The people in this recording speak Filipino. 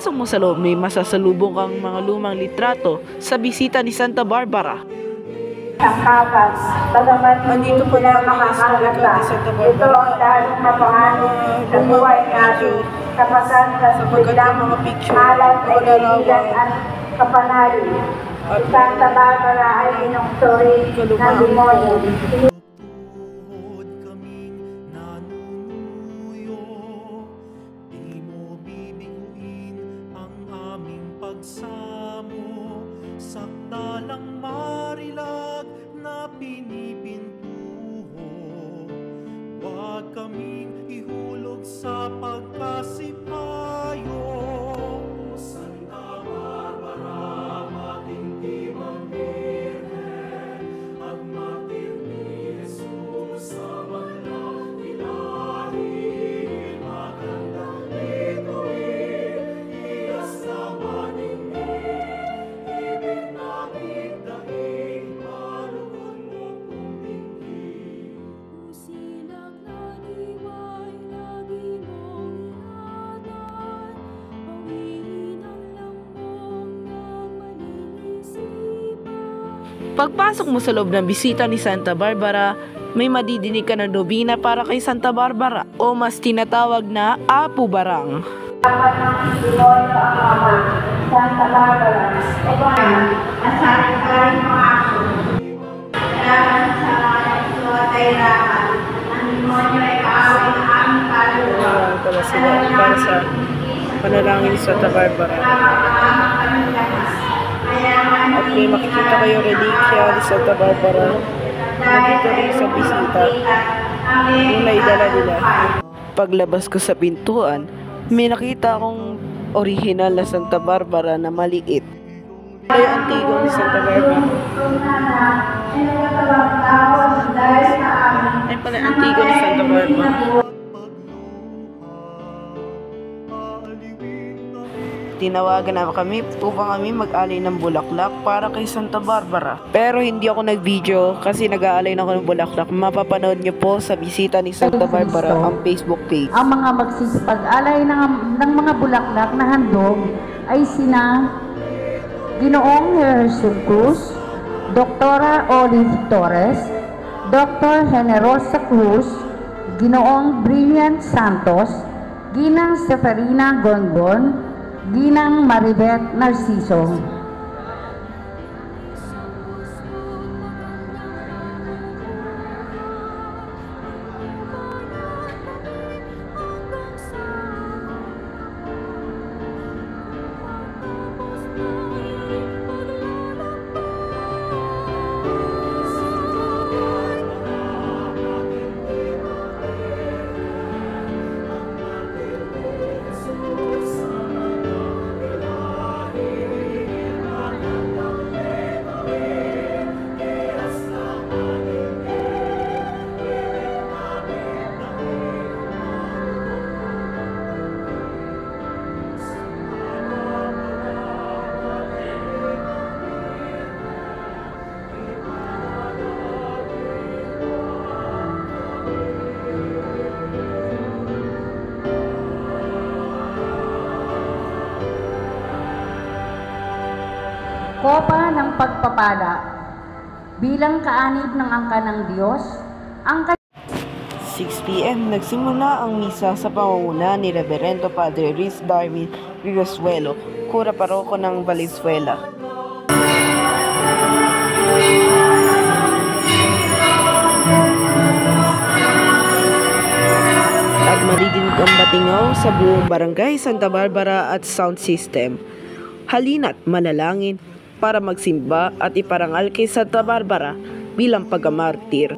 Pagpasok mo sa loob, may masasalubong kang mga lumang litrato sa bisita ni Santa Barbara. Tangkapan, bagamat hindi sila makakalata. Ito ang dalang mapanganin sa buhay natin, kapasan sa biglang alat ay kaibigan at kapanalig. Si Santa Barbara ay inuksuri ng demonyo. Sakdalang marilag na pinipintuho, huwag kaming ihulog sa pagkasipayo. O Santa Barbara, matingtimang Birhen, at martir ni Jesus sa banal ilahin, magandang bituin, iyas naman Pagpasok mo sa loob ng bisita ni Santa Barbara, may madidinig ka na nobina para kay Santa Barbara o mas tinatawag na Apu Barang. Dapat ng demonyo ang ama, Santa Barbara, o kaya, ang saring-saring mga aso. Kailangan sa mga ito at ay rapat. Ang demonyo ay kaaway na aming kaluluwa. Pala sila para sa panalangin sa Santa Barbara. At may makikita kayo relikya ni Santa Barbara nandito rin sa bisita yung naidala nila. Paglabas ko sa pintuan, may nakita akong original na Santa Barbara na maliit. Ito yung antigo ni Santa Barbara. Ay pala antigo ni Santa Barbara. Tinawagan na kami upang kami mag-alay ng bulaklak para kay Santa Barbara. Pero hindi ako nag-video kasi nag-aalay na ako ng bulaklak. Mapapanood niyo po sa bisita ni Santa Barbara ang Facebook page. Ang mga magsisipag-alay ng mga bulaklak na handog ay sina Ginoong Hercule Cruz, Dr. Olive Torres, Dr. Generosa Cruz, Ginoong Brilliant Santos, Ginang Seferina Gongon, Ginang Maribeth Narciso. Kopa ng pagpapala bilang kaanib ng angka ng Diyos, ang 6 p.m. nagsimula ang misa sa pangunguna ni Reverendo Padre Riz Darwin Rigosuelo, Kura Paroko ng Valenzuela. At maridinig ang batingaw sa buong barangay Santa Barbara at sound system. Halina't manalangin para magsimba at iparangal kay Santa Barbara bilang pagkamartir.